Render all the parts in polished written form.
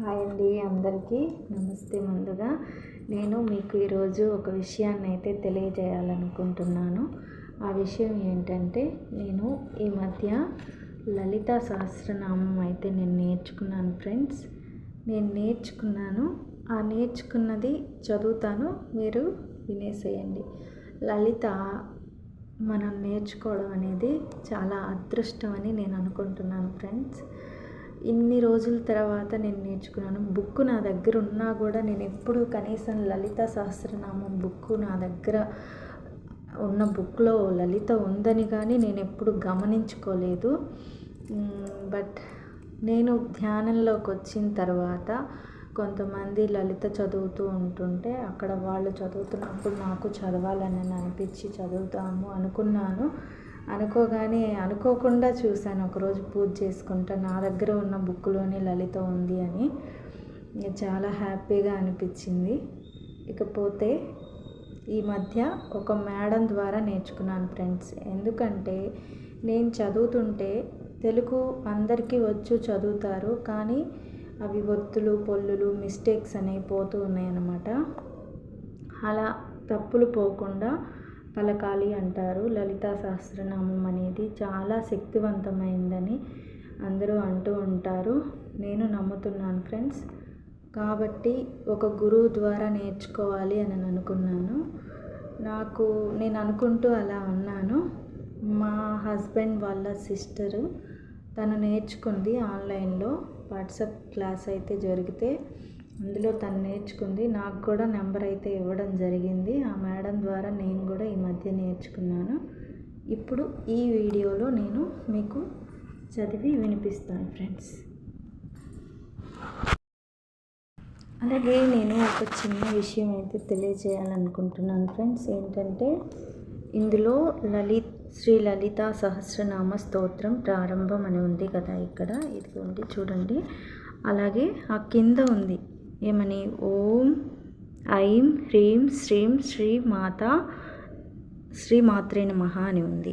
Hi అండి, అందరికీ నమస్తే. ముందుగా నేను మీకు ఈరోజు ఒక విషయాన్ని అయితే తెలియజేయాలనుకుంటున్నాను. ఆ విషయం ఏంటంటే, నేను ఈ మధ్య లలిత సహస్రనామం అయితే నేను నేర్చుకున్నాను ఫ్రెండ్స్. ఆ నేర్చుకున్నది చదువుతాను, మీరు వినేసేయండి. లలిత మనం నేర్చుకోవడం అనేది చాలా అదృష్టం అని నేను అనుకుంటున్నాను ఫ్రెండ్స్. ఇన్ని రోజుల తర్వాత నేను నేర్చుకున్నాను. బుక్ నా దగ్గర ఉన్నా కూడా నేను ఎప్పుడు కనీసం లలిత సహస్రనామం బుక్ నా దగ్గర ఉన్న బుక్లో లలిత ఉందని కానీ నేను ఎప్పుడు గమనించుకోలేదు. బట్ నేను ధ్యానంలోకి వచ్చిన తర్వాత కొంతమంది లలిత చదువుతూ ఉంటుంటే అక్కడ వాళ్ళు చదువుతున్నప్పుడు నాకు చదవాలని అనిపించి చదువుతాము అనుకున్నాను. అనుకోకుండా చూశాను, ఒకరోజు పూజ చేసుకుంటా నా దగ్గర ఉన్న బుక్లోనే లలిత ఉంది అని. చాలా హ్యాపీగా అనిపించింది. ఇకపోతే ఈ మధ్య ఒక మేడం ద్వారా నేర్చుకున్నాను ఫ్రెండ్స్. ఎందుకంటే నేను చదువుతుంటే తెలుగు అందరికీ చదువుతారు, కానీ అవి ఒత్తులు పొల్లులు మిస్టేక్స్ అనేవి పోతూ ఉన్నాయన్నమాట. అలా తప్పులు పోకుండా పలకాలి అంటారు. లలితా సహస్రనామం అనేది చాలా శక్తివంతమైందని అందరూ అంటూ ఉంటారు. నేను నమ్ముతున్నాను ఫ్రెండ్స్. కాబట్టి ఒక గురువు ద్వారా నేర్చుకోవాలి అని అనుకున్నాను. నేను అనుకుంటూ అలా ఉన్నాను. మా హస్బెండ్ వాళ్ళ సిస్టరు తను నేర్చుకుంది ఆన్లైన్లో. వాట్సాప్ క్లాస్ అయితే జరిగితే అందులో తను నేర్చుకుంది. నాకు కూడా నెంబర్ అయితే ఇవ్వడం జరిగింది. ఆ మేడం ద్వారా నేను కూడా ఈ మధ్య నేర్చుకున్నాను. ఇప్పుడు ఈ వీడియోలో నేను మీకు చదివి వినిపిస్తాను ఫ్రెండ్స్. అలాగే నేను ఒక చిన్న విషయం అయితే తెలియజేయాలనుకుంటున్నాను ఫ్రెండ్స్. ఏంటంటే ఇందులో శ్రీ లలితా సహస్రనామ స్తోత్రం ప్రారంభం అని ఉంది కదా, ఇక్కడ ఇదిగోండి చూడండి. అలాగే ఆ కింద ఉంది ఏమని, ఓం ఐం హ్రీం శ్రీం శ్రీ మాత్రే నమః అని ఉంది.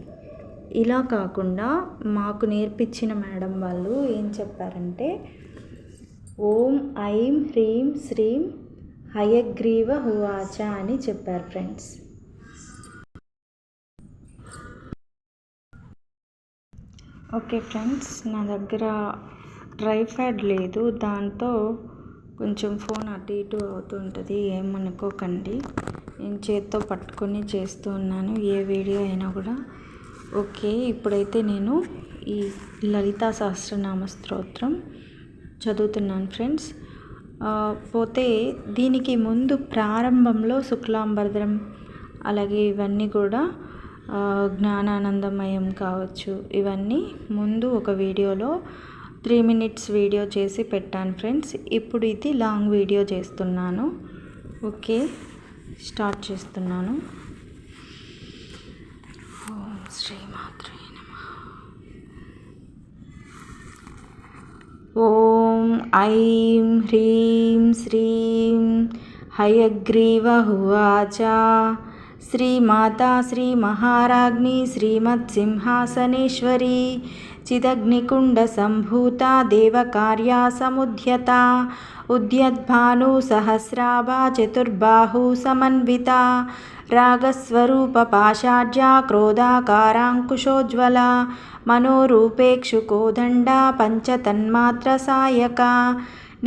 ఇలా కాకుండా మాకు నేర్పించిన మేడం వాళ్ళు ఏం చెప్పారంటే, ఓం ఐం హ్రీం శ్రీం హయగ్రీవ హువాచ అని చెప్పారు ఫ్రెండ్స్. ఓకే ఫ్రెండ్స్, నా దగ్గర ట్రైపాడ్ లేదు, దాంతో కొంచెం ఫోన్ అటు ఇటు అవుతుంటుంది, ఏమనుకోకండి. నేను చేత్తో పట్టుకొని చేస్తూ ఉన్నాను ఏ వీడియో అయినా కూడా. ఓకే, ఇప్పుడైతే నేను ఈ లలితా సహస్రనామ స్తోత్రం చదువుతున్నాను ఫ్రెండ్స్. పోతే దీనికి ముందు ప్రారంభంలో శుక్లాంబరధరం, అలాగే ఇవన్నీ కూడా జ్ఞానానందమయం కావచ్చు, ఇవన్నీ ముందు ఒక వీడియోలో 3 minutes వీడియో చేసి పెట్టాను ఫ్రెండ్స్. ఇప్పుడు ఇది లాంగ్ వీడియో చేస్తున్నాను. ఓకే, స్టార్ట్ చేస్తున్నాను. ఓం శ్రీ మాత్రే నమః. ఓం ఐం హ్రీం శ్రీం హయగ్రీవ హువాచ. శ్రీమాతా శ్రీ మహారాజ్ఞి శ్రీమత్సింహాసనేశ్వరి చిదగ్నికుండ సంభూత దేవకార్యా సముద్యత ఉద్యద్భాను సహస్రాభా చతుర్బాహు సమన్విత రాగస్వరూప పాషాఢ్య క్రోధాకారాంకుశోజ్వల మనోరూపేక్షు కోదండ పంచతన్మాత్ర సాయక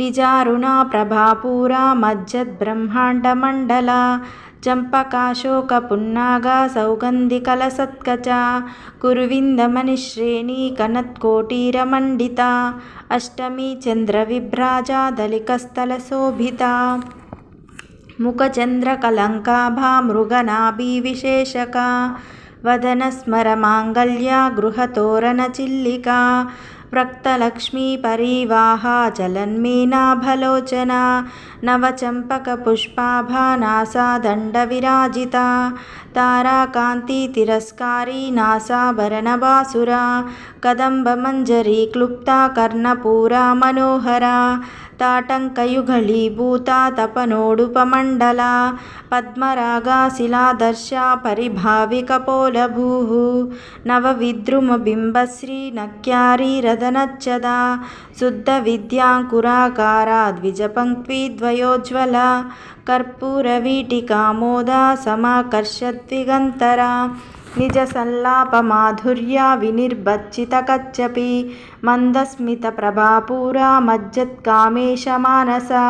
నిజారుణ ప్రభాపూరా మజ్జద్బ్రహ్మాండమండల చంపకాశోక పున్నాగ సౌగంధికలసత్కచ కురువిందమణిశ్రేణి కనత్కోటీరమండిత అష్టమి చంద్రవిభ్రాజ దళికస్థలశోభిత ముఖచంద్రకలంకాభా మృగనాభి విశేషక వదనస్మర మాంగళ్య గృహతోరణ చిల్లిక వ్రక్తలక్ష్మీ పరివాహ చలన్మీనాభలోచన నవచంపక పుష్పాభా నాసాదండ విరాజిత తారాకాంతి తిరస్కారీ నాసాభరణబాసుర కదంబ మంజరీ క్లుప్త కర్ణపూరా మనోహర ताटङ्कयुगलीभूता तपनोडुपमण्डला पद्मरागा शिलादर्शा परिभाविकपोलभूः नवविद्रुमबिम्बश्री नक्यारीरदनच्छदा शुद्धविद्याङ्कुराकारा द्विजपङ्क्तिद्वयोज्ज्वला कर्पूरवीटिकामोदा समाकर्षद्विगन्तरा निजसल्लापमाधुर्या विनिर्भच्चितकच्चपि मन्दस्मितप्रभापूरा मज्जत्कामेशमानसा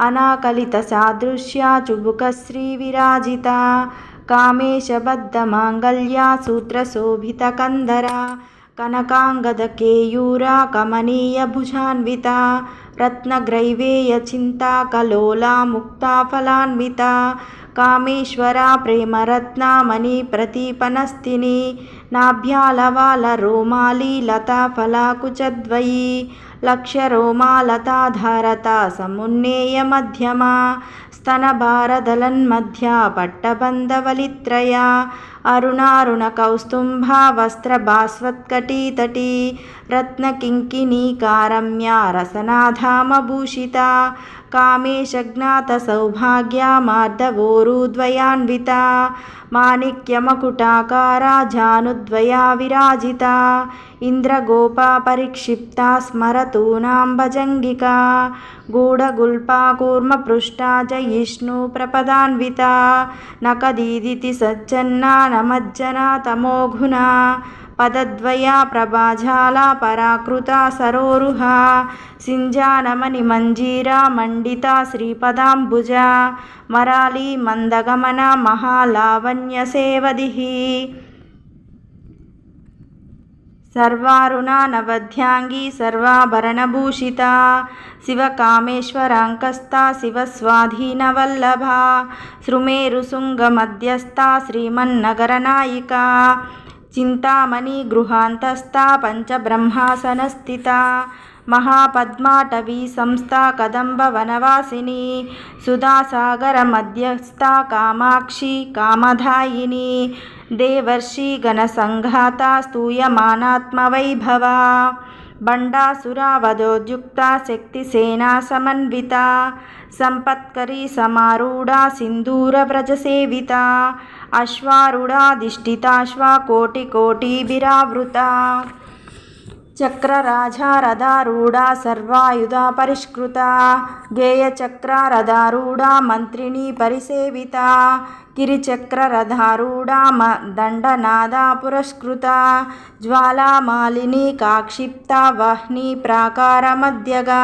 अनाकलितसादृश्या चुबुकश्रीविराजिता कामेशबद्धमाङ्गल्या सूत्रशोभितकन्दरा कनकाङ्गदकेयूरा कमनीयभुजान्विता रत्नग्रैवेयचिन्ताकलोला मुक्ताफलान्विता कामेश्वरा प्रेमरत्नामणि प्रतीपनस्तिनी नाभ्यालवालरोमाली लताफलाकुचद्वयी लक्ष्यरोमालताधारता समुन्नेयमध्यमा स्तनभारदलन्मध्या पट्टबन्धवलित्रया अरुणारुणकौस्तुम्भा वस्त्रभास्वत्कटीतटी रत्नकिङ्किणीकारम्या रसनाधामभूषिता कामेशज्ञातसौभाग्या मार्दवोरुद्वयान्विता माणिक्यमकुटाकारा जानुद्वया विराजिता इन्द्रगोपा परिक्षिप्ता स्मरतूनां भजङ्गिका गूढगुल्पा कूर्मपृष्ठा जयिष्णुप्रपदान्विता नकदीदिति सज्जन्ना नमज्जना तमोघुना पदद्वया प्रभाजाला पराकृता सरोरुहा सिञ्जानमणिमञ्जीरा मण्डिता श्रीपदाम्बुजा मराली मन्दगमना महालावण्यसेवदिः सर्वारुणा नवध्याङ्गी सर्वाभरणभूषिता शिवकामेश्वराङ्कस्था शिवस्वाधीनवल्लभा सृमेरुशृङ्गमध्यस्था श्रीमन्नगरनायिका चिन्तामणि गृहान्तस्था पञ्चब्रह्मासनस्थिता महापद्माटवी संस्था कदम्बवनवासिनी सुधासागरमध्यस्था कामाक्षी कामधायिनी देवर्षिगणसङ्घाता स्तूयमानात्मवैभवा बण्डासुरावधोद्युक्ता शक्तिसेना समन्विता सम्पत्करी समारूढा सिन्दूरव्रजसेविता अश्वारूढाधिष्ठिताश्वा कोटिकोटिभिरावृता चक्रराजारधारूढा सर्वायुधा परिष्कृता गेयचक्रारधारूढा मन्त्रिणी परिसेविता गिरिचक्ररधारूढा दण्डनादा पुरस्कृता ज्वालामालिनी काक्षिप्ता वह्नि प्राकारमध्यगा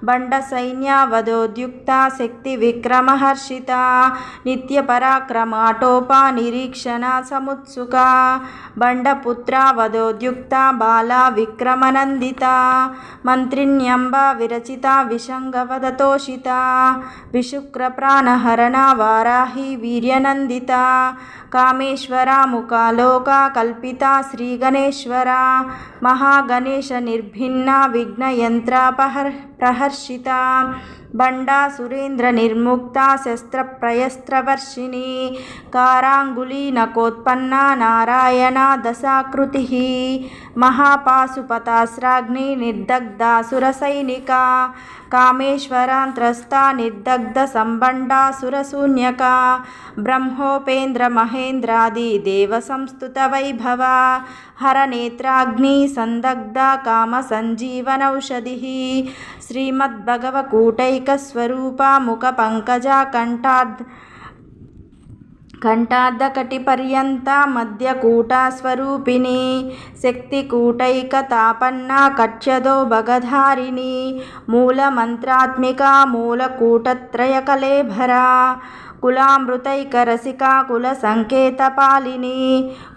बण्डसैन्यावधोद्युक्ता शक्तिविक्रमहर्षिता नित्यपराक्रमाटोपा निरीक्षणा समुत्सुका बण्डपुत्रावधोद्युक्ता बाला विक्रमनन्दिता मन्त्रिण्यम्बा विरचिता विशङ्गवदतोषिता विशुक्रप्राणहरणा वाराही वीर्यनन्दिता कामेश्वरा मुखालोका कल्पिता श्रीगणेश्वरा महागणेशनिर्भिन्ना विघ्नयन्त्रा प्रहर्षिता बण्डासुरेन्द्रनिर्मुक्ता शस्त्रप्रयस्त्रवर्षिणी काराङ्गुलीनकोत्पन्ना नारायणा दशाकृतिः महापाशुपतास्राग्नि निर्दग्धासुरसैनिका कामेश्वरान्त्रस्था निर्दग्धसम्बण्डासुरशून्यका ब्रह्मोपेन्द्रमहेन्द्रादि देवसंस्तुतवैभवा हरनेत्राग्नि संदग्धा कामसञ्जीवनौषधिः श्रीमद्भगवकूटैकस्वरूपा मुखपङ्कजा कंठार्धकटिपर्यन्ता मध्यकूटा स्वरूपिणी शक्तिकूटैकतापन्ना कक्ष्यदो भगधारिणी मूलमन्त्रात्मिका मूलकूटत्रयकलेभरा कुलामृतैकरसिका कुलसङ्केतपालिनी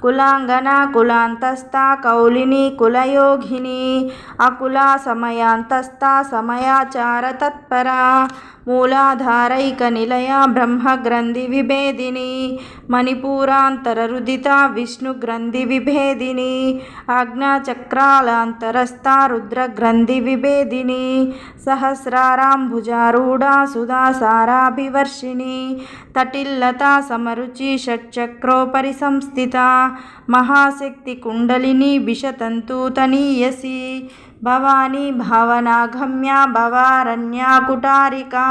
कुलाङ्गना कुलान्तस्था कौलिनी कुलयोगिनी अकुला समयान्तस्था समयाचारतत्परा मूलाधारैकनिलया ब्रह्मग्रन्थिविभेदिनी मणिपूरान्तररुदिता विष्णुग्रन्थिविभेदिनी आज्ञाचक्रालान्तरस्था रुद्रग्रन्थिविभेदिनी सहस्राराम्भुजारूढा सुधासाराभिवर्षिणी तटिल्लता समरुचि षट्चक्रोपरि संस्थिता महाशक्तिकुण्डलिनी विशतन्तुतनीयसी భవానీ భావనాగమ్య భవారణ్యా కుటారికా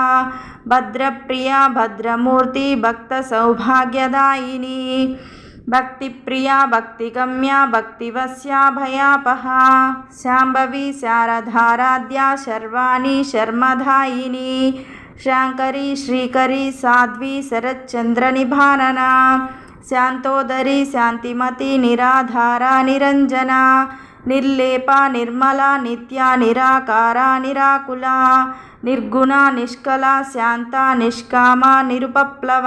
భద్రప్రియా భద్రమూర్తి భక్త సౌభాగ్యదాయిని భక్తిప్రియా భక్తిగమ్యా భక్తివశ్యా భయాపహా శాంభవి శారదారాధ్యా శర్వాణి శర్మదాయిని శాంకరీ శ్రీకరీ సాధ్వి శరచ్చంద్రనిభాననా శాంతోదరి శాంతిమతి నిరాధారా నిరంజనా నిర్లేపా నిర్మలా నిత్యా నిరాకారా నిరాకులా నిర్గుణ నిష్కళ శాంత నిష్కామ నిరుపప్లవ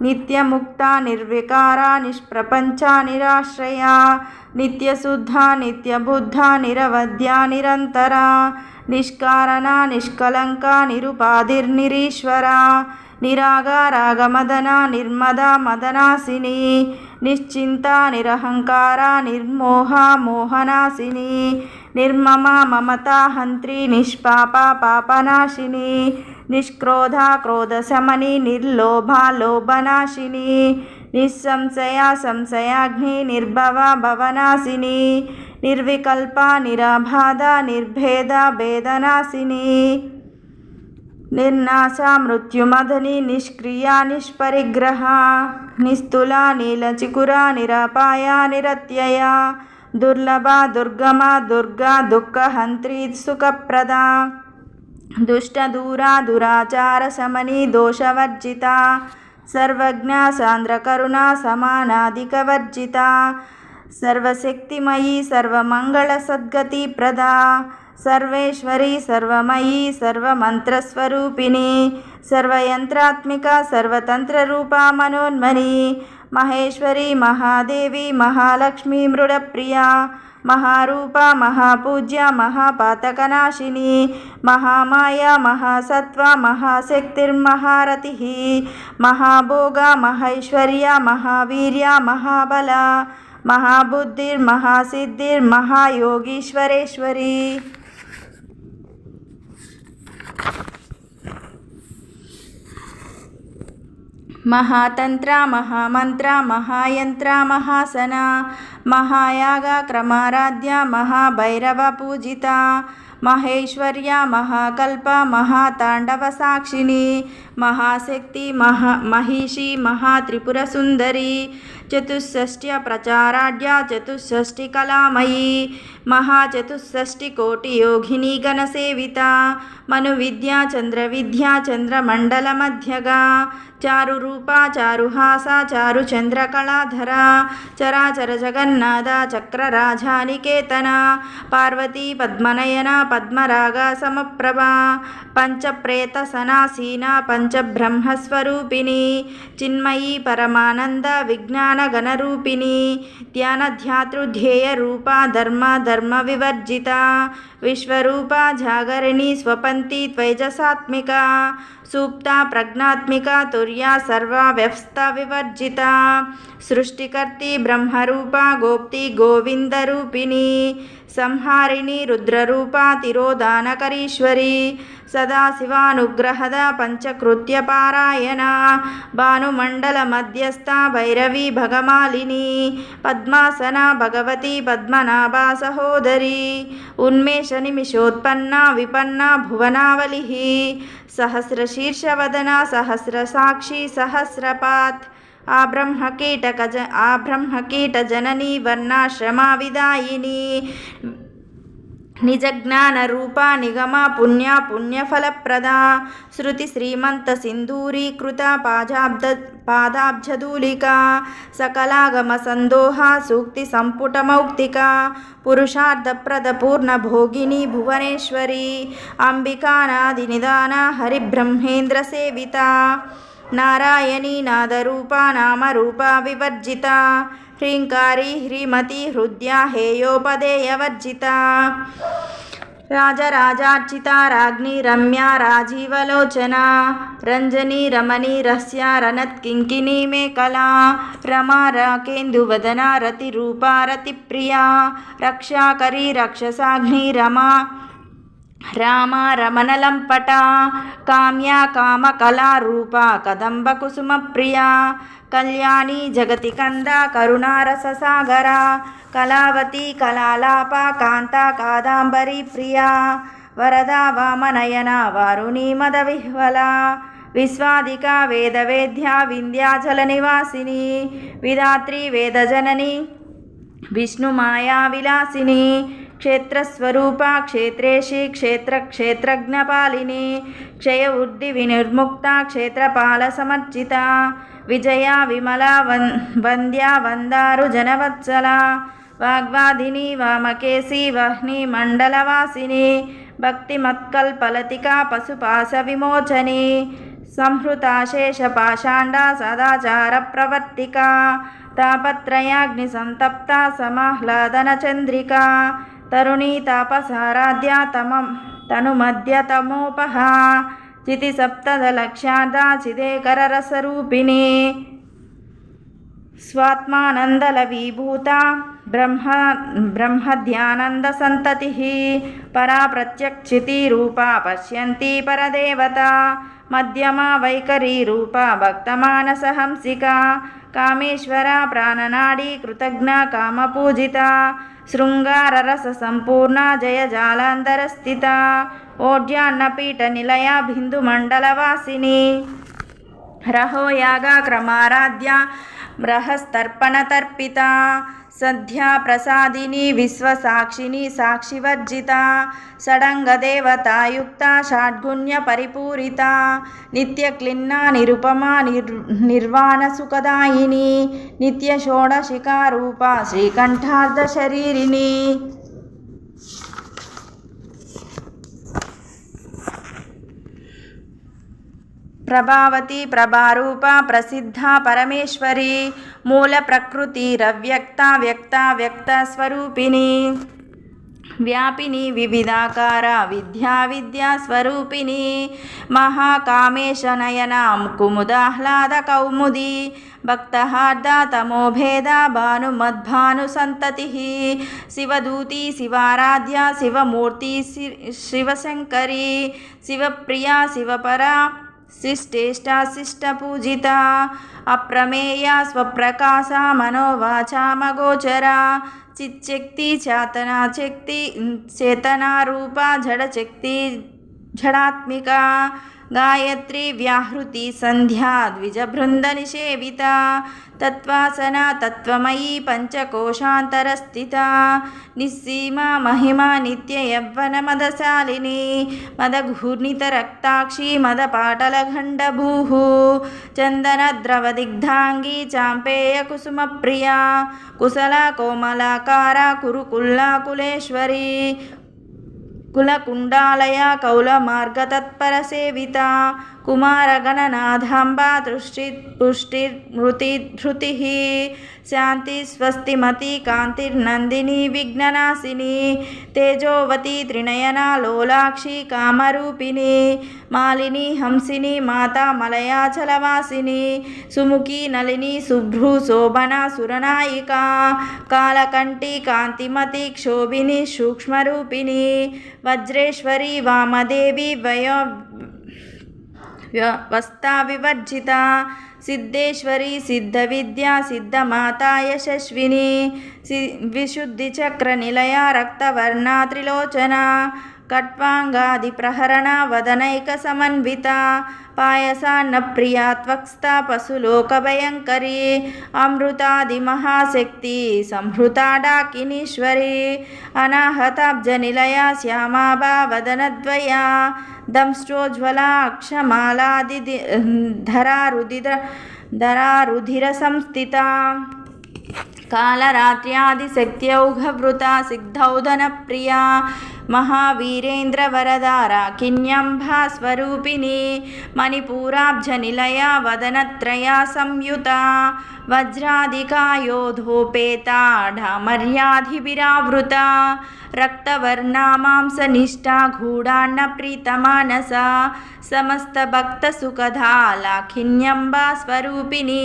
నిత్యముక్త నిర్వికార నిష్ప్రపంచ నిరాశ్రయ నిత్యశుద్ధ నిత్యబుద్ధ నిరవధ్య నిరంతర నిష్కారణ నిష్కలంక నిరుపాధిర్నిరీశ్వర నిరాగారాగమదన నిర్మద మదనాశిని నిశ్చింత నిరహంకార నిర్మోహ మోహనాశిని నిర్మమ మమతా హంత్రి నిష్పాప పాపనాశిని నిష్క్రోధ క్రోధశమని నిర్లోభ లోభనాశిని నిస్సంశయ సంశయాగ్ని నిర్భవ భవనాశిని నిర్వికల్ప నిరాబాధ నిర్భేద భేదనాశిని నిర్నాశ మృత్యుమదని నిష్క్రియ నిష్పరిగ్రహ నిస్తుల నీలచికుర నిరాపాయ నిరత్యయ దుర్లభ దుర్గమ దుర్గా దుఃఖహంత్రి సుఖప్రద దుష్టదూరా దురాచార శమని దోషవర్జిత సర్వజ్ఞ సాంద్రకరుణ సమానాధికవర్జిత సర్వశక్తిమయీ సర్వమంగళ సద్గతి ప్రదా సర్వేశ్వరి సర్వమయీ సర్వమంత్రస్వరూపిణి సర్వయంత్రాత్మిక సర్వతంత్రరూపా మనోన్మని మహేశ్వరి మహాదేవి మహాలక్ష్మి మృడప్రియా మహారూప మహాపూజ్య మహాపాతకనాశిని మహామాయ మహాసత్వ మహాశక్తిర్మహారతి మహాభోగ మహైశ్వర్య మహావీర్య మహాబల మహాబుద్ధిర్మహాసిద్ధిర్మహాయోగీశ్వరేశ్వరి మహాతంత్ర మహామంత్ర మహాయంత్ర మహాసన మహాయాగ క్రమారాధ్య మహాభైరవ పూజిత మహేశ్వర్య మహాకల్ప మహాతాండవ సాక్షిని మహాశక్తి మహిషి మహాత్రిపుర సుందరి చతుషష్ట్య ప్రచారాఢ్య చతుషష్టి కళామయీ మహాచతుషష్టి కోటి యోగిని గణసేవిత మను విద్య చంద్ర విద్య చంద్రమండల మధ్యగా చారు రూప చారుహాస చారు చంద్రకళాధర చరాచర జగన్నాథ చక్రరాజానికేతన పార్వతీ పద్మనయన పద్మరాగ సమప్రభ పంచప్రేత సనాసీన పంచబ్రహ్మస్వరూపిణి చిన్మయీ పరమానంద విజ్ఞాన గణరూపిణి ధ్యానధ్యాతృధ్యేయ రూప ధర్మ వివర్జిత విశ్వరూప జాగరిణి స్వపంతి త్వైజసాత్మిక సూప్త ప్రజ్ఞాత్మిక తుర్య సర్వవ్యవస్థ వివర్జిత సృష్టికర్తి బ్రహ్మరూప గోప్తి గోవిందరూపిణి సంహారిణి రుద్రరూప తిరోధానకరీశ్వరి సదాశివానుగ్రహద పంచకృత్య పారాయణ భానుమండల మధ్యస్థ భైరవి భగమాలిని పద్మాసన భగవతి పద్మనాభ సహోదరి ఉన్మేష నిమిషోత్పన్న విపన్న భువనావలి సహస్రశీర్షవదన సహస్రసాక్షి సహస్రపాత్ ఆ బ్రహ్మకీట జనని వర్ణాశ్రమ విదాయిని నిజ జ్ఞాన రూప నిగమ పుణ్యఫలప్రద శృతి శ్రీమంత సింధూరీకృత పాదాబ్జధూలిక సకలాగమ సందోహ సూక్తి సంపుట మౌక్తిక పురుషార్థప్రద పూర్ణ భోగిని భువనేశ్వరి అంబికానాది నిదాన హరిబ్రహ్మేంద్ర సేవిత నారాయణీ నాదరూప నామరూప వివర్జిత హ్రీంకారీ హ్రీమతి హృద్యా హేయోపదేయవర్జిత రాజరాజార్చిత రాజ్ఞి రమ్యా రాజీవలోచన రంజనీ రమణీ రస్య రణత్కింకినీ మేకలా రమా రాకేందువదన రతిరూపా రతిప్రియా రక్షాకరీ రక్షసాగ్ని రమా రామ రమణలంపట కామ్యా కామకళారూపా కదంబకుసుమప్రియా కళ్యాణి జగతి కంద కరుణారససాగర కళావతి కళాలాప కాంత కాదాంబరి ప్రియా వరదా వామనయన వారుణీ మదవిహ్వల విశ్వాదిక వేదవేద్య వింధ్యాచల నివాసిని విధాత్రి వేదజనని విష్ణుమాయా విలాసిని క్షేత్రస్వరూప క్షేత్రేషి క్షేత్రజ్ఞపాలిని క్షయ ఉర్ది వినిర్ముక్త క్షేత్రపాల సమర్చిత విజయ విమల వంద్య వందారు జనవత్సల వాగ్వాదిని వామకేశి వహ్ని మండలవాసిని భక్తిమత్కల్పలతికా పశుపాశ విమోచని సంహృతాశేషపాషాండ సదాచార ప్రవర్తిక తాపత్రయాగ్ని సంతప్త సమాహ్లాదన చంద్రికా తరుణీ తాపసారాధ్య తనుమధ్యతమోపహ చితి సప్తదలక్ష్యార్ధ చిదేకరరసరూపిణి స్వాత్మానందలవీభూత బ్రహ్మధ్యానంద సంతతి పరా ప్రత్యక్షితి రూపా పశ్యంతి పరదేవత మధ్యమా వైఖరీ రూపా భక్తమానసహంసిక కామేశ్వర ప్రాణనాడి కృతజ్ఞ కామపూజిత శృంగారరస సంపూర్ణ జయ జాలాంతరస్థిత ఓడ్యాన్నపీఠ నిలయ బిందుమండలవాసిని రహో యాగా క్రమారాధ్య బృహస్తర్పణతర్పిత సద్ధ్యా ప్రసాదిని విశ్వసాక్షిని సాక్షివర్జిత షడంగదేవతాయుక్త షాడ్గుణ్య పరిపూరిత నిత్యక్లిన్నా నిరుపమా నిర్వాణ సుఖదాయిని నిత్య షోడశికారూప శ్రీకంఠార్ధ శరీరిణి ప్రభావతి ప్రభారూప ప్రసిద్ధ పరమేశ్వరి మూల ప్రకృతిరవ్యక్త వ్యక్త వ్యక్త స్వరూపిణి వ్యాపిని వివిధాకార విద్యా స్వరూపిణి మహాకామేశ నయన కుముదాహ్లాద కౌముది భక్తహార్ద తమోభేద భానుమద్భాను సంతతి శివదూతి శివారాధ్య శివమూర్తి శివశంకరి శివప్రియా శివపరా శిష్టపూజిత అప్రమేయ స్వప్రకాశ మనోవాచామగోచర చిచ్చక్తి చేతనారూప జడశక్తి జడాత్మిక గాయత్రి వ్యాహృతి సంధ్యా ద్విజబృంద నిషేవిత తత్వాసన తత్వమయీ పంచకోశాంతరస్థిత నిస్సీమ మహిమా నిత్య యవ్వన మదశాలిని మదఘూర్ణిత రక్తాక్షి మదపాటలఖండభూః చందన ద్రవదిగ్ధాంగి చాంపేయ కుసుమ ప్రియా కుశల కోమలాకార కురుకుల్లాకులేశ్వరి కులకుండాలయ కౌలమార్గతత్పర సేవిత కుమారగణనాథాంబ పుష్టిర్మృతి శాంతి స్వస్తిమతి కాంతిర్నందిని విఘ్ననాశిని తేజోవతి త్రినయనా లోలాక్షి కామరూపిణి మాలిని హంసిని మాతా మలయాచలవాసిని సుముఖి నళిని శుభ్రు శోభన సురనాయిక కాలకంఠి కాంతిమతి క్షోభిని సూక్ష్మరూపిణి వజ్రేశ్వరి వామదేవి వస్తా వివర్జిత సిద్ధేశ్వరి సిద్ధ విద్యా సిద్ధమాతా యశస్విని విశుద్ధిచక్ర నిలయ రక్తవర్ణా త్రిలోచన కట్వాంగాది ప్రహరణ వదనైక సమన్విత పాయసాన్న ప్రియా త్వక్స్థ పశులోకభయంకరి అమృతాది మహాశక్తి సంహృతా డాకినీశ్వరి అనాహతాబ్జ నిలయ శ్యామాభా వదనద్వయా దంష్టోజ్వల అక్షమాలాది ధరారుధిర సంస్థిత కాళరాత్ర్యాదిశక్త్యౌఘవృత సిగ్ధౌధన ప్రియా మహావీరేంద్రవరదారాకిన్యంభా స్వరూపిణి మణిపూరాబ్జ నిలయ వదనత్రయా సంయుత వజ్రాధికాయోధోపేత ఢామర్యాధిభిరావృత రక్తవర్ణా మాంసనిష్టా గూఢాన్న ప్రీతమానస సమస్త భక్త సుఖదా లాఖిన్యంబా స్వరూపిణి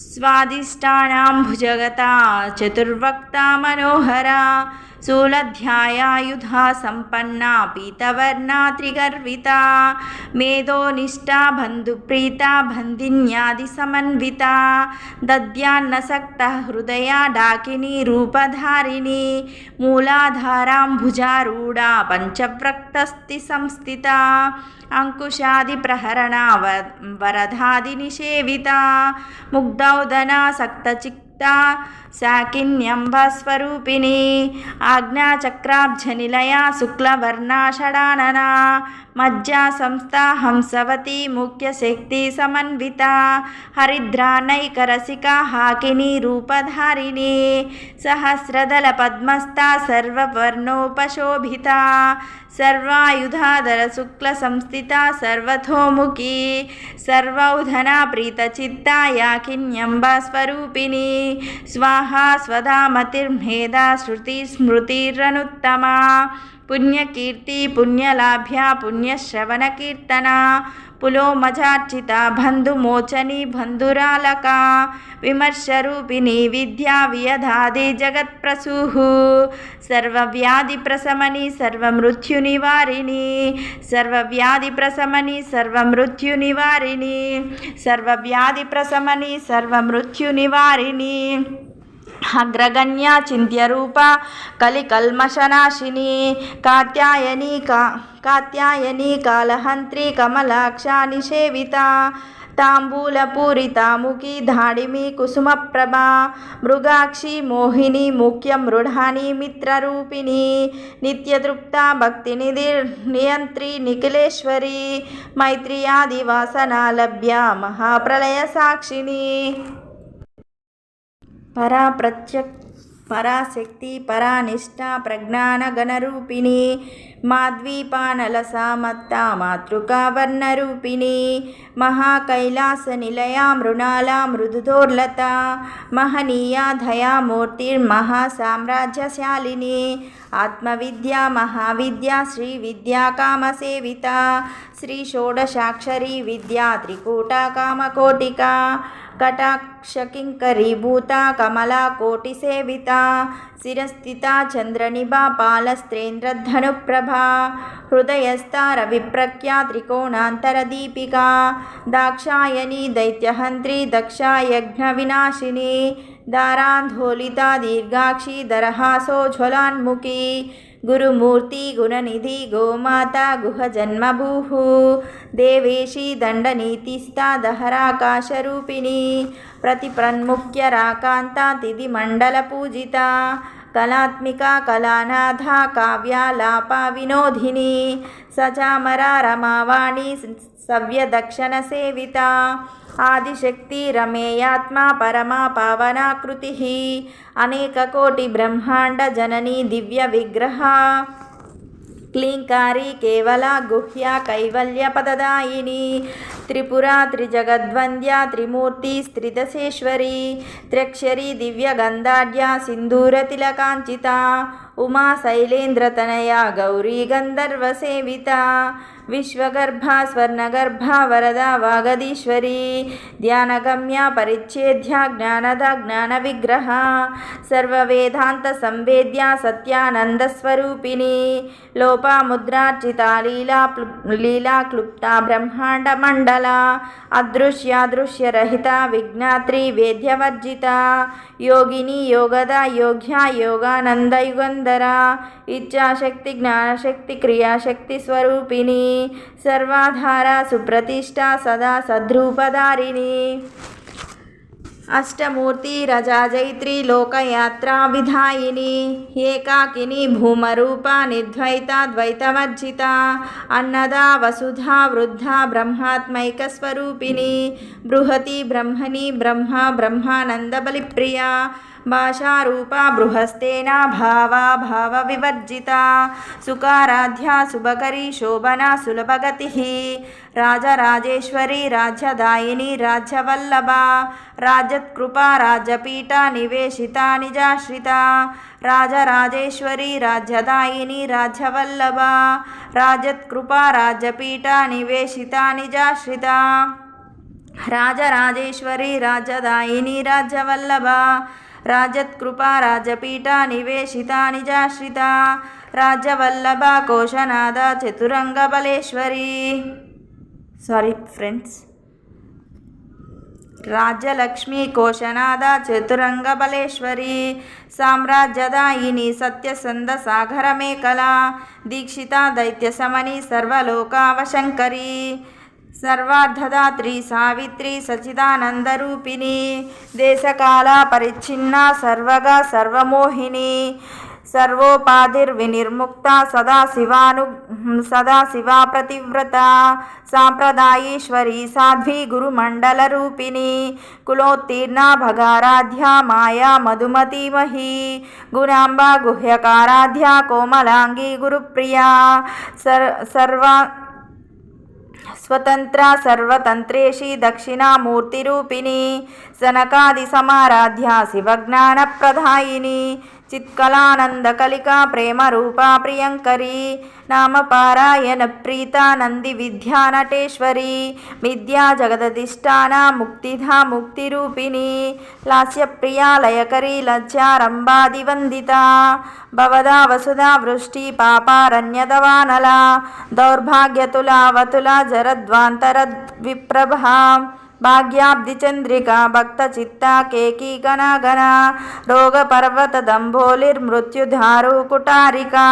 స్వాదిష్టానాం భుజగత చతుర్వక్త మనోహర शूलध्यायायुधा सम्पन्ना पीतवर्णा त्रिगर्विता मेधोनिष्ठा बन्धुप्रीता बन्धिन्यादिसमन्विता दद्यान्नसक्ता हृदया डाकिनी रूपधारिणी मूलाधाराम्बुजारूढा पञ्चव्रक्तस्ति संस्थिता अंकुशादिप्रहरणा वरदादिनिषेविता मुग्धौदना सक्तचित्ता साकिन्यम्बस्वरूपिणी आज्ञाचक्राब्जनिलया शुक्लवर्णा षडानना मज्जा संस्था हंसवती मुख्यशक्ति समन्विता हरिद्रानैकरसिका हाकिनी रूपधारिणी सहस्रदल पद्मस्था सर्ववर्णोपशोभिता सर्वायुधाधर शुक्ल संस्थिता सर्वतोमुखी सर्वौधना प्रीतचित्ता याकिन्यम्बा स्वरूपिणी स्वाहा स्वधा मतिर्मेधा श्रुति स्मृतिरनुत्तमा पुण्यकीर्ति पुण्यलाभ्या पुण्यश्रवणकीर्तना पुलोमजार्चिता बन्धुमोचनी बन्धुरालका विमर्शरूपिणी विद्या वियधादि जगत्प्रसूः सर्वव्याधिप्रशमनी सर्वमृत्युनिवारिणी सर्वव्याधिप्रशमनी सर्वमृत्युनिवारिणी सर्वव्याधिप्रशमनी सर्वमृत्युनिवारिणी अग्रगण्या चिन्त्यरूपा कलिकल्मषनाशिनी कात्यायनी कालहन्त्री कमलाक्षा निषेविता ताम्बूलपूरिता मुखी धाडिमी कुसुमप्रभा मृगाक्षी मोहिनी मुख्यमृढानी मित्ररूपिणी नित्यतृप्ता भक्तिनिधिर्नियन्त्री निखिलेश्वरी मैत्र्यादिवासना लभ्या महाप्रलयसाक्षिणी पराशक्ति परानिष्ठा प्रज्ञानगणरूपिणी माद्वीपानलसा मत्ता मातृका वर्णरूपिणी महाकैलासनिलया मृणाला मृदुदोर्लता महनीया दयामूर्तिर्महासाम्राज्यशालिनी आत्मविद्या महाविद्या श्रीविद्या कामसेविता श्रीषोडशाक्षरी विद्या त्रिकूटा कामकोटिका कटाक्षकिङ्करीभूता कमला कोटिसेविता शिरस्थिता चन्द्रनिभा पालस्त्रेन्द्रधनुप्रभा हृदयस्था रविप्रख्या त्रिकोणान्तरदीपिका दाक्षायणी दैत्यहन्त्री दक्षा यज्ञविनाशिनी दारान्धोलिता दीर्घाक्षी दरहासोज्ज्वलान्मुखी गुरुमूर्ति गुणनिधि गोमाता गुहजन्मभूः देवेशी दण्डनीतिस्था दहराकाशरूपिणी प्रतिप्रन्मुख्यराकान्ता तिथिमण्डलपूजिता कलात्मिका कलानाथा काव्यालापा विनोदिनी सचामरा रमावाणी सव्यदक्षिणसेविता आदिशक्ति रमेयात्मा परमा पावनाकृतिः अनेककोटि ब्रह्मांड जननी दिव्य विग्रह क्लींकारी केवला गुह्या कैवल्यपददायिनी त्रिपुरा त्रिजगद्वन्द्या त्रिमूर्ति स्त्रिदशेश्वरी त्र्यक्षरी दिव्यगन्धाढ्या सिन्दूरतिलकाञ्चिता उमा शैलेन्द्रतनया गौरी गन्धर्वसेविता विश्वगर्भा स्वर्णगर्भा वरदा वागदीश्वरी ध्यानगम्या परिच्छेद्या ज्ञानदा ज्ञानविग्रह सर्ववेदान्तसंवेद्या सत्यानन्दस्वरूपिणी लोपामुद्रार्चिता लीला क्लुप्ता ब्रह्माण्डमण्डला अदृश्यादृश्यरहिता विज्ञात्री वेद्यवर्जिता योगिनी योगदा योग्या योगानन्दयुगन्धरा इच्छाशक्ति ज्ञानशक्ति क्रियाशक्ति स्वरूपिणी सर्वाधारा सुप्रतिष्ठा सदा सद्रूपधारिणी अष्टमूर्ति रजाजैत्री लोकयात्रा विधायिनी एकाकिनी भूमरूपा निर्द्वैता द्वैतवर्जिता अन्नदा वसुधा वृद्धा ब्रह्मात्मैकस्वरूपिणी बृहती ब्रह्मणी ब्रह्मा ब्रह्मानन्दबलिप्रिया भाषारूपा बृहस्तेना भावा भावविवर्जिता सुकाराध्या शुभकरी शोभना सुलभगतिः राजराजेश्वरी राज्यदायिनी राज्यवल्लभा राज्यत्कृपा राज्यपीठा निवेशिता निजाश्रिता राजराजेश्वरी राज्यदायिनी राज्यवल्लभा राज्यत्कृपा राज्यपीठा निवेशिता निजाश्रिता राजराजेश्वरी राज्यदायिनी राज्यवल्लभा రాజత్కృపా రాజపీఠా నివేశితా నిజాశ్రితా రాజ్యవల్లభా కోశనాద చతురంగ బలేశ్వరి. రాజ్యలక్ష్మీ కోశనాద చతురంగ బలేశ్వరి సామ్రాజ్యదాయిని సత్యసంద సాగర మేఖలా దీక్షితా దైత్య సమని సర్వలోకావశంకరి సర్వార్థదాత్రి సావిత్రి సచిదానందరూపిణి దేశకాల పరిచ్ఛిన్నా సర్వగా సర్వమోహిని సర్వోపాధిర్వినిర్ముక్త సదాశివా ప్రతివ్రత సాంప్రదాయేశ్వరి సాధ్వి గురుమండలరూపిణి కులోత్తీర్ణా భగారాధ్య మాయా మధుమతీమహి గుణాంబా గుహ్యకారాధ్య కోమలాంగి గురుప్రియా స్వతంత్ర సర్వతంత్రేషి దక్షిణామూర్తిరూపిణి సనకాది సమారాధ్య శివజ్ఞాన ప్రదాయిని చిత్కలానందకలికా ప్రేమరూపా ప్రియంకరి నామపారాయణ ప్రీత నంది విద్యానటేశ్వరి విద్యా జగదధిష్టాన ముక్తిధా ముక్తిరూపిణి లాస్యప్రియా లయకరి లజ్జారంభాదివందిత భవదా వసుధా వృష్టి పాపారణ్యదవానల దౌర్భాగ్యతులావతుల జరద్వాంతర విప్రభా భాగ్యాబ్ధిచంద్రికా భక్తచిత్తా కేకీగణగణ రోగపర్వతదంభోలిర్మృత్యుధారు కుటారికా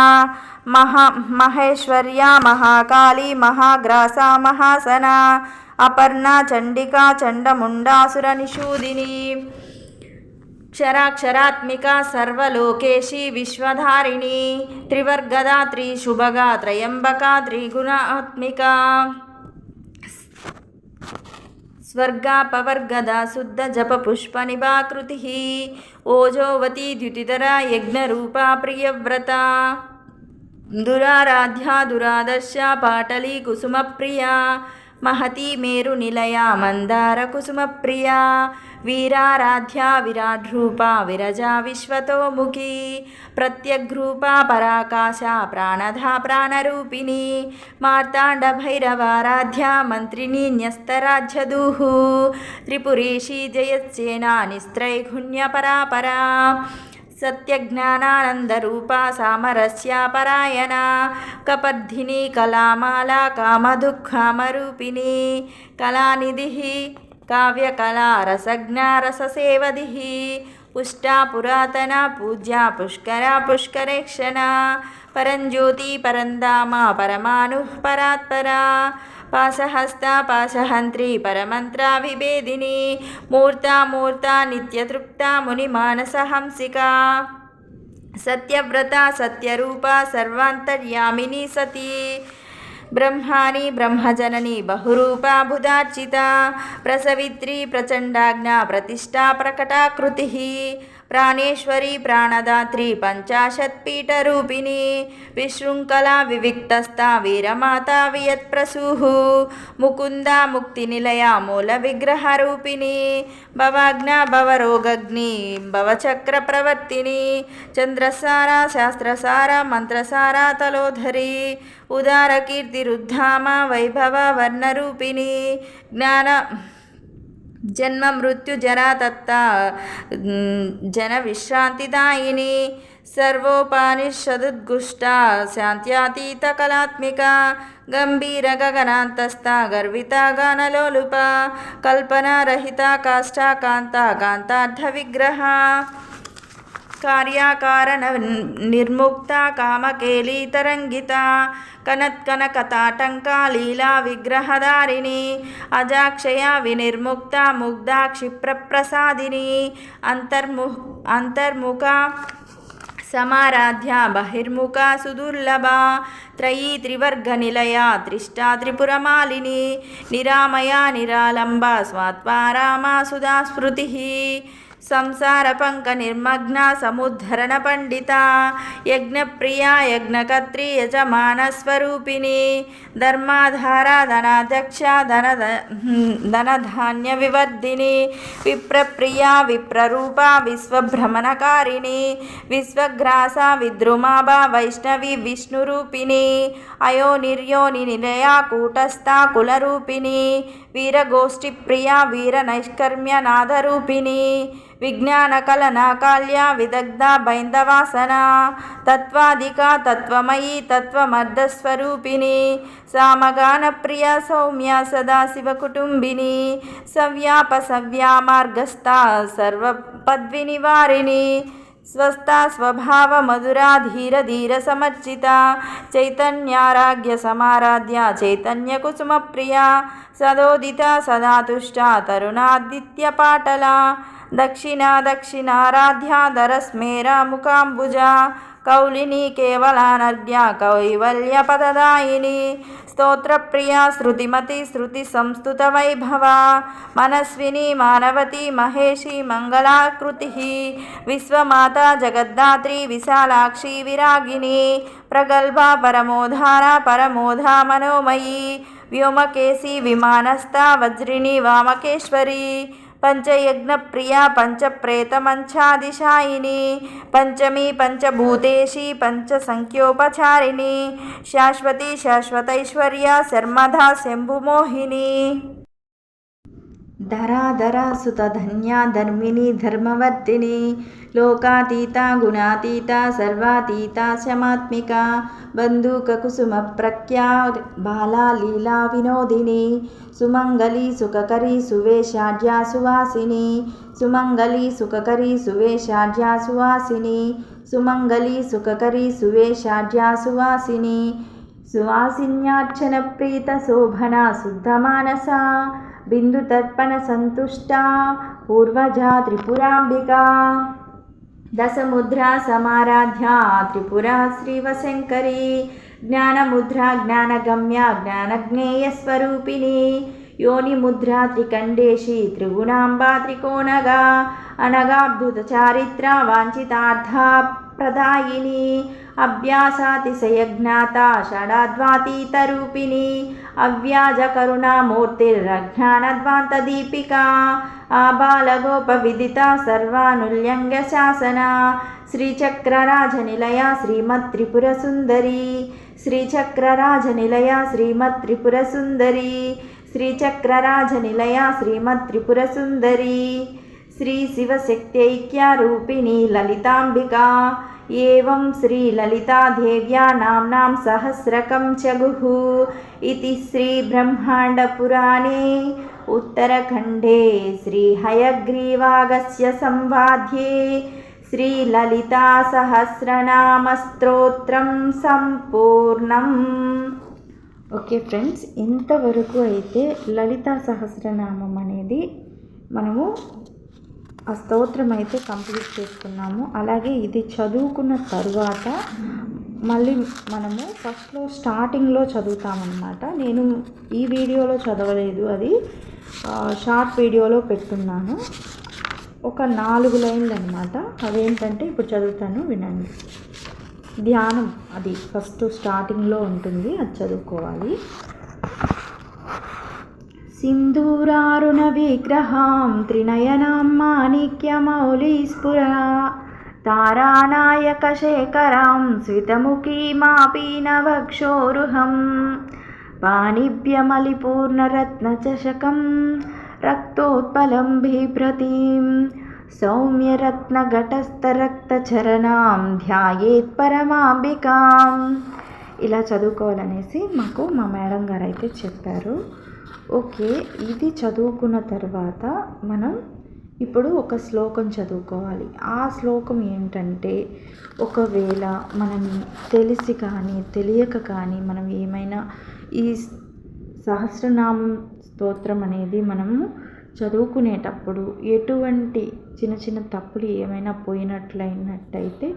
మహేశ్వర్యా మహాకాళీ మహాగ్రాసా మహాసనా అపర్ణా చండికా చండముండాసుర నిషూదిని క్షరాక్షరాత్మికా సర్వలోకేశి విశ్వధారిణి త్రివర్గదాత్రి శుభగా త్రయంబకా త్రిగుణాత్మికా స్వర్గాపవర్గదా శుద్ధ జప పుష్ప నిభాకృతి ఓజోవతి ద్యుతిధర యజ్ఞరూపా ప్రియవ్రత దురారాధ్యా దురాదర్శ పాటలీ కుసుమ ప్రియా మహతీ మేరు నిలయా మందార కుసుమ ప్రియా వీరారాధ్యా విరాడ్రూపా విరజా విశ్వతోముఖీ ప్రత్యగ్రూపా పరాకాశ ప్రాణధా ప్రాణరూపిణి మార్తాండ భైరవారాధ్యా మంత్రిణీ న్యస్తరాజ్యదూః త్రిపురేషి జయత్సేనా నిస్త్రైగుణ్య పరాపరా సత్యజ్ఞానానందరూపా సామరస్యా పరాయణ కపర్ధిని కళామాలా కామదుఃఖామరూపిణి కళానిధి కావ్యకళా రసజ్ఞా రససేవది పుష్టా పురాతన పూజ్యా పుష్కరా పుష్కరేక్షణ పరంజ్యోతి పరంధామ పరమాను పరాత్పరా పాశహస్తా పాశహంత్రి పరమంత్రా విభేదిని మూర్తా మూర్తా నిత్యతృప్తా మునిమానసహంసికా సత్యవ్రత సత్యరూపా సర్వాంతర్యామిని సతీ బ్రహ్మాని బ్రహ్మజనని బహురూపా బుధార్చితా ప్రసవిత్రి ప్రచండాజ్ఞా ప్రతిష్టా ప్రకటాకృతి ప్రాణేశ్వరి ప్రాణదాత్రి పంచాశత్పీఠరూపిణి విశృంఖలా వివిక్తస్థా వీరమాతా వియత్ప్రసూః ముకుందా ముక్తినిలయా మూల విగ్రహరూపిణి భవాగ్నా భవరోగగ్ని భవచక్ర ప్రవర్తిని చంద్రసారా శాస్త్రసారా మంత్రసారా తలోధరి ఉదారకీర్తిరుద్ధామ వైభవ వర్ణరూపిణి జ్ఞాన జన్మ మృత్యు జరాతత్త జన విశ్రాంతిదాయిని సర్వోపనిషదుద్గుష్ట శాంత్యాతీత కళాత్మిక గంభీర గగనాంతస్థ గర్విత గానలోలుప కల్పనారహిత కాష్టాకాంత కాంతార్థ విగ్రహ కార్యాకారణ నిర్ముక్త కామకేళీ తరంగిత కనత్కనకతాటంకా లీలా విగ్రహధారిణి అజాక్షయ వినిర్ముక్త ముగ్ధా క్షిప్రప్రసాదిని అంతర్ముఖ సమారాధ్య బహిర్ముఖ సుదుర్లభ త్రయీ త్రివర్గ నిలయ త్రిష్టా త్రిపురమాలిని నిరామయ నిరాలంబ స్వాత్మారామా సుధా స్మృతి సంసార పంక నిర్మగ్న సముద్ధరణ పండిత యజ్ఞప్రియా యజ్ఞకర్త్రి యజమానస్వరూపిణి ధర్మాధారా ధనాధ్యక్ష ధనధాన్య వివర్ధిని విప్రప్రియా విప్రరూపా విశ్వభ్రమణకారిణి విశ్వగ్రాస విద్రుమాభా వైష్ణవి విష్ణురూపిణి అయోనిర్యోని నిలయా కూటస్థా కులరూపిణి వీరగోష్ఠిప్రియా వీరనైష్కర్మ్యనాథరూపిణి విజ్ఞానకలనాకాల్య విదగ్ధ బైందవాసన తత్వాధికా తత్వమయీ తత్వమర్ధస్వరూపిణి సామగానప్రియ సౌమ్య సదాశివకుటుంబిని సవ్యాపసవ్యామార్గస్థ సర్వపద్వినివారిణి స్వస్థ స్వభావ మధురా ధీర ధీర సమర్చిత చైతన్యారాగ్య సమారాధ్య చైతన్య కుసుమ ప్రియ సదోదిత సదాతుష్ట తరుణాదిత్య పాటల దక్షిణారాధ్య ధరస్మేర ముఖాంబుజ కౌలిని కేవలానర్ఘ్య కైవల్య పదదాయిని స్తోత్రప్రియ శృతిమతి శృతి సంస్తుత వైభవ మనస్విని మానవతి మహేషి మంగళాకృతి విశ్వమాత జగద్ధాత్రి విశాలాక్షి విరాగిని ప్రగల్భ పరమోధార పరమోధ మనోమయీ వ్యోమకేశి విమానస్థ వజ్రిణి వామకేశ్వరి పంచయజ్ఞప్రియ పంచప్రేతమంచాదిశాయిని పంచమీ పంచభూతేషి పంచసంఖ్యోపచారిణి శాశ్వతి శాశ్వతైశ్వర్య శర్మధా శంభుమోహిని ధరాధరా సుతధన్యా ధర్మిణి ధర్మవర్ధిని లోకాతీత గుణాతీత సర్వాతీత శమాత్మిక బంధూక కుసుమ ప్రఖ్యా బాలా లీలా వినోదిని సుమంగళి సుఖకరి సువేషాఢ్యా సువాసిని సుమంగళి సుఖకరి సువేషాఢ్యా సువాసిని సుమంగళి సుఖకరి సువేషాఢ్యా సువాసిని సువాసిన్యార్చన ప్రీత శోభన శుద్ధమానస బిందు తర్పణ సంతుష్ట పూర్వజా త్రిపురాంబికా దశముద్రా సమారాధ్య త్రిపురా శ్రీవశంకరి జ్ఞానముద్రా జ్ఞానగమ్య జ్ఞానజ్ఞేయస్వరూపిణి యోనిముద్రా త్రికండేశి త్రిగుణాంబా త్రికోణగా అనగాబ్ధుత చారిత్ర వాంఛితార్థ ప్రదాయిని అభ్యాసాతిశయజ్ఞాత షడాద్వాతీతరూపిణి అవ్యాజ కరుణామూర్తిరజ్ఞానద్వాంతదీపికా ఆబాలగోపవిదిత సర్వానుల్యంఘ్య శాసన శ్రీచక్రరాజనిలయ శ్రీమత్త్రిపురసుందరి శ్రీచక్రరాజనిలయ శ్రీమత్త్రిపురసుందరి శ్రీచక్రరాజనిలయ శ్రీమత్త్రిపురసుందరి శ్రీ శివశక్త్యైక్యరూపిణి లలితాంబికా ఏవం శ్రీ లలితాదేవ్యా నామ్నాం సహస్రకం చగుః ఇతి శ్రీ బ్రహ్మాండపురాణే ఉత్తరఖండే శ్రీ హయగ్రీవాగస్య సంవాద్యే శ్రీ లలితా సహస్రనామ స్తోత్రం సంపూర్ణం. ఓకే ఫ్రెండ్స్, ఇంతవరకు అయితే లలితా సహస్రనామం అనేది మనము ఆ స్తోత్రం అయితే కంప్లీట్ చేసుకున్నాము. అలాగే ఇది చదువుకున్న తర్వాత మళ్ళీ మనము ఫస్ట్లో స్టార్టింగ్లో చదువుతామన్నమాట. నేను ఈ వీడియోలో చదవలేదు, అది షార్ట్ వీడియోలో పెట్టున్నాను. ఒక 4 లైన్లు అన్నమాట. అవేంటంటే ఇప్పుడు చదువుతాను, వినండి. ధ్యానం అది ఫస్ట్ స్టార్టింగ్లో ఉంటుంది, అది చదువుకోవాలి. సింధూరారుణ విగ్రహాం త్రినయనాం మాణిక్యమౌళీస్ఫురా తారానాయకశేఖరాం స్వితముఖీమాపీనవక్షోరుహం పాణిభ్యమలిపూర్ణరత్నచషకం రక్తోత్పలం బిభ్రతీం సౌమ్యరత్నఘటస్థరక్తచరణాం ధ్యాయేత్ పరమాంబికాం. ఇలా చదువుకోవాలనేసి మాకు మా మేడం గారు అయితే చెప్పారు. ఓకే, ఇది చదువుకున్న తర్వాత మనం ఇప్పుడు ఒక శ్లోకం చదువుకోవాలి. ఆ శ్లోకం ఏంటంటే, ఒకవేళ మనం తెలిసి కానీ తెలియక కానీ మనం ఏమైనా ఈ సహస్రనామం స్తోత్రం అనేది మనము చదువుకునేటప్పుడు ఎటువంటి చిన్న చిన్న తప్పులు ఏమైనా పోయినట్లయితే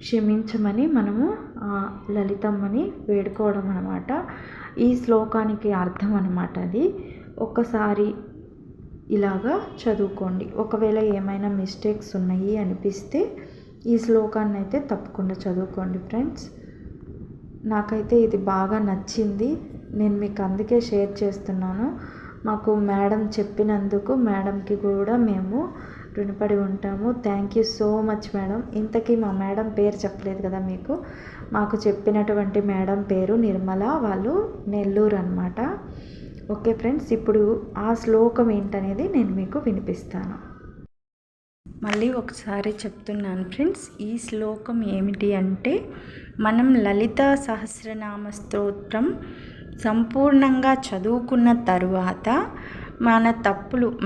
క్షమించమని మనము లలితమ్మని వేడుకోవడం అన్నమాట. ఈ శ్లోకానికి అర్థం అన్నమాట. అది ఒక్కసారి ఇలాగా చదువుకోండి. ఒకవేళ ఏమైనా మిస్టేక్స్ ఉన్నాయి అనిపిస్తే ఈ శ్లోకాన్ని అయితే తప్పకుండా చదువుకోండి ఫ్రెండ్స్. నాకైతే ఇది బాగా నచ్చింది, నేను మీకు అందుకే షేర్ చేస్తున్నాను. మాకు మేడం చెప్పినందుకు మేడంకి కూడా మేము రుణపడి ఉంటాము. Thank you so much madam. ఇంతకీ మా మేడం పేరు చెప్పలేదు కదా మీకు. మాకు చెప్పినటువంటి మేడం పేరు నిర్మల, వాళ్ళు నెల్లూరు అన్నమాట. ఓకే ఫ్రెండ్స్, ఇప్పుడు ఆ శ్లోకం ఏంటనేది నేను మీకు వినిపిస్తాను. మళ్ళీ ఒకసారి చెప్తున్నాను ఫ్రెండ్స్, ఈ శ్లోకం ఏమిటి అంటే, మనం లలిత సహస్రనామ స్తోత్రం సంపూర్ణంగా చదువుకున్న తరువాత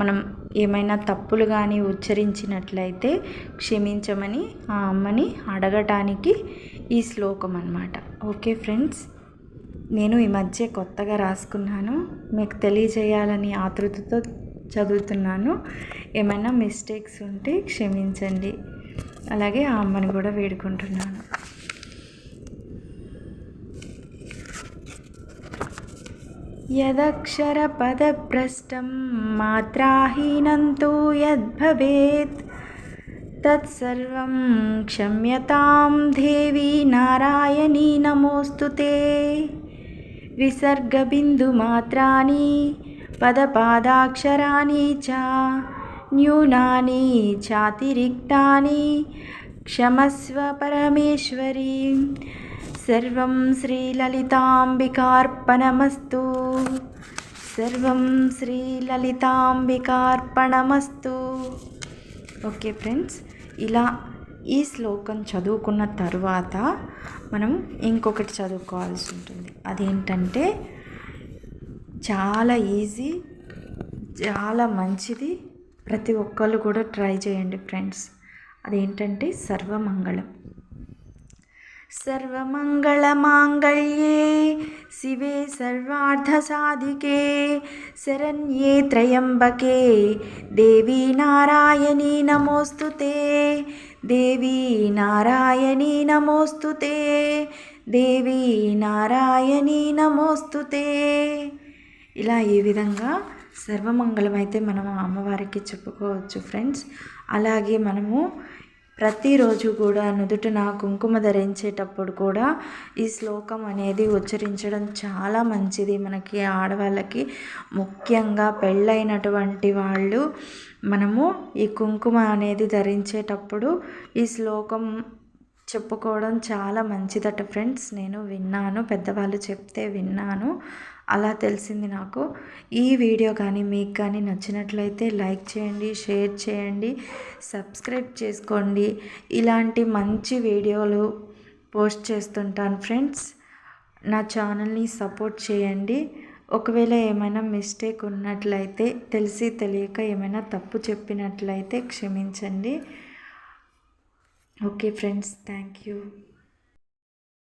మనం ఏమైనా తప్పులు కానీ ఉచ్చరించినట్లయితే క్షమించమని ఆ అమ్మని అడగటానికి ఈ శ్లోకం అన్నమాట. ఓకే ఫ్రెండ్స్, నేను ఈ మధ్య కొత్తగా రాసుకున్నాను, మీకు తెలియజేయాలని ఆతృతతో చదువుతున్నాను. ఏమైనా మిస్టేక్స్ ఉంటే క్షమించండి. అలాగే ఆ అమ్మని కూడా వేడుకుంటున్నాను. యదక్షరపదభ్రష్టం మాత్రాహీనం తు యద్భవేత్ తత్సర్వం క్షమ్యతాం దేవి నారాయణీ నమోస్తుతే. విసర్గబిందుమాత్రాని పదపాదాక్షరాణి చ న్యూనాని చాతిరిక్తాని క్షమస్వ పరమేశ్వరీ. సర్వం శ్రీలలితాంబికార్పణమస్తు. సర్వం శ్రీలలితాంబికార్పణమస్తు. ఓకే ఫ్రెండ్స్, ఇలా ఈ శ్లోకం చదువుకున్న తర్వాత మనం ఇంకొకటి చదువుకోవాల్సి ఉంటుంది. అదేంటంటే చాలా ఈజీ, చాలా మంచిది. ప్రతి ఒక్కళ్ళు కూడా ట్రై చేయండి ఫ్రెండ్స్. అదేంటంటే సర్వమంగళం. సర్వమంగళమాంగళ్యే శివే సర్వార్థసాధికే శరణ్యే త్రయంబకే దేవీ నారాయణీ నమోస్తుతే. దేవీ నారాయణీ నమోస్తుతే. దేవీ నారాయణీ నమోస్తుతే. ఇలా ఈ విధంగా సర్వమంగళం అయితే మనం అమ్మవారికి చెప్పుకోవచ్చు ఫ్రెండ్స్. అలాగే మనము ప్రతిరోజు కూడా నుదుటన కుంకుమ ధరించేటప్పుడు కూడా ఈ శ్లోకం అనేది ఉచ్చరించడం చాలా మంచిది. మనకి ఆడవాళ్ళకి, ముఖ్యంగా పెళ్ళైనటువంటి వాళ్ళు మనము ఈ కుంకుమ అనేది ధరించేటప్పుడు ఈ శ్లోకం చెప్పుకోవడం చాలా మంచిదట ఫ్రెండ్స్. నేను విన్నాను, పెద్దవాళ్ళు చెప్తే విన్నాను, అలా తెలిసింది నాకు. ఈ వీడియో కానీ మీకు కానీ నచ్చినట్లయితే లైక్ చేయండి, షేర్ చేయండి, సబ్స్క్రైబ్ చేసుకోండి. ఇలాంటి మంచి వీడియోలు పోస్ట్ చేస్తుంటాను ఫ్రెండ్స్. నా ఛానల్ని సపోర్ట్ చేయండి. ఒకవేళ ఏమైనా మిస్టేక్ ఉన్నట్లయితే, తెలిసి తెలియక ఏమైనా తప్పు చెప్పినట్లయితే క్షమించండి. Okay friends, thank you.